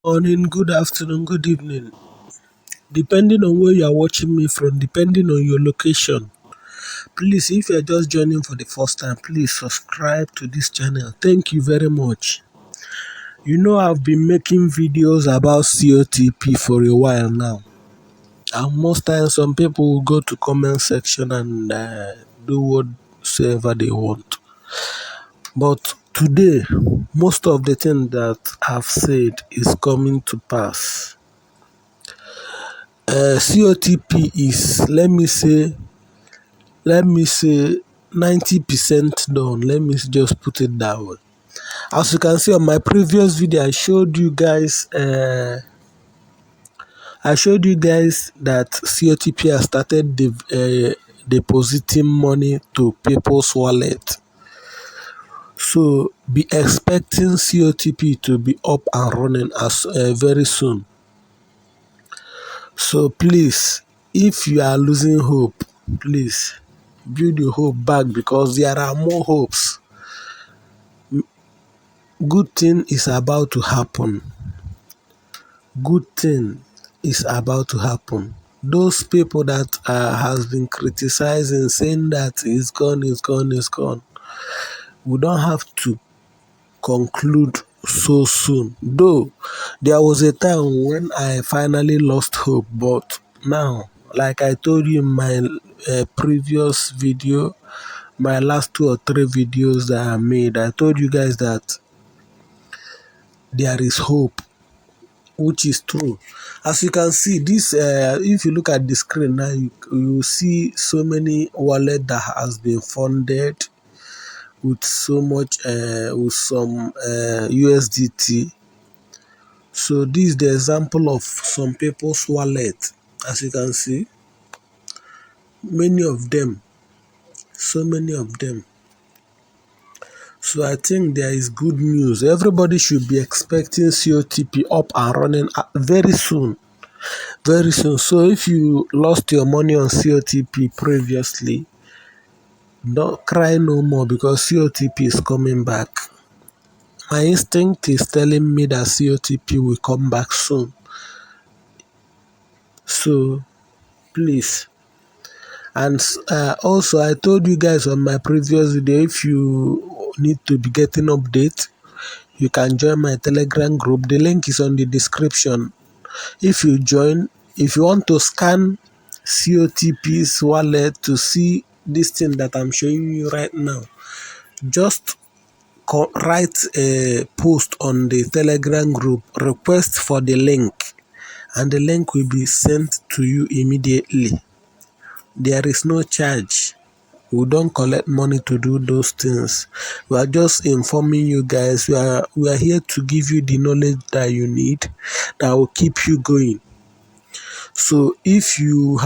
Morning, good afternoon, good evening, depending on where you are watching me from, depending on your location. Please, if you are just joining for the first time, please subscribe to this channel. Thank you very much. You know, I've been making videos about COTP for a while now, and most times some people will go to comment section and do whatsoever they want. But today, most of the things that I've said is coming to pass. COTP is, let me say 90% done. Let me just put it that way. As you can see on my previous video, I showed you guys that COTP has started depositing money to people's wallet. So be expecting COTP to be up and running as very soon. So please, if you are losing hope, please build your hope back, because there are more hopes. Good thing is about to happen. Good thing is about to happen. Those people that has been criticizing, saying that it's gone, it's gone, it's gone, we don't have to conclude so soon. Though there was a time when I finally lost hope, but now, like I told you in my previous video, my last 2 or 3 videos that I made, I told you guys that there is hope, which is true. As you can see, this if you look at the screen now, you see so many wallet that has been funded with so much with some USDT. So this is the example of some people's wallet. As you can see, many of them, so many of them. So I think there is good news. Everybody should be expecting COTP up and running very soon. Very soon. So if you lost your money on COTP previously, don't cry no more, because COTP is coming back. My instinct is telling me that COTP will come back soon. So please. And also, I told you guys on my previous video, if you need to be getting updates, you can join my Telegram group. The link is on the description. If you join, if you want to scan COTP's wallet to see this thing that I'm showing you right now, just write a post on the Telegram group, request for the link, and the link will be sent to you immediately. There is no charge. We don't collect money to do those things. We are just informing you guys. We are here to give you the knowledge that you need, that will keep you going. So if you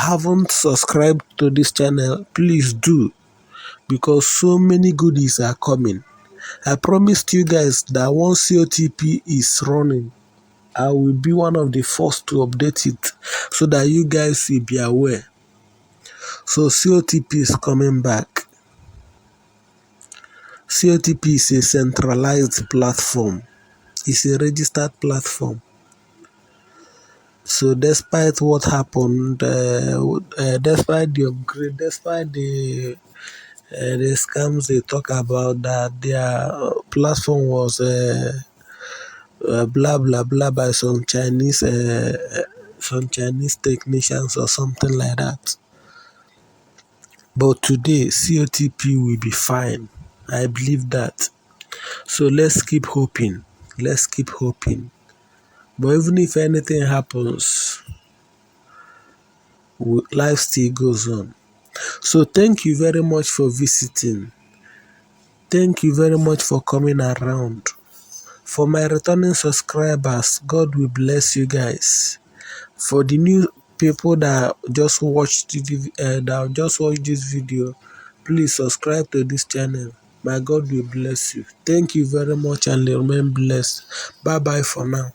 haven't subscribed to this channel, please do, because so many goodies are coming. I promised you guys that once COTP is running, I will be one of the first to update it, so that you guys will be aware. So COTP is coming back. COTP is a centralized platform. It's a registered platform. So despite what happened, despite the upgrade, despite the scams they talk about, that their platform was blah blah blah by some Chinese technicians or something like that. But today, COTP will be fine. I believe that. So let's keep hoping. Let's keep hoping. But even if anything happens, life still goes on. So thank you very much for visiting. Thank you very much for coming around. For my returning subscribers, God will bless you guys. For the new people that just watched this video, please subscribe to this channel. My God will bless you. Thank you very much, and remain blessed. Bye bye for now.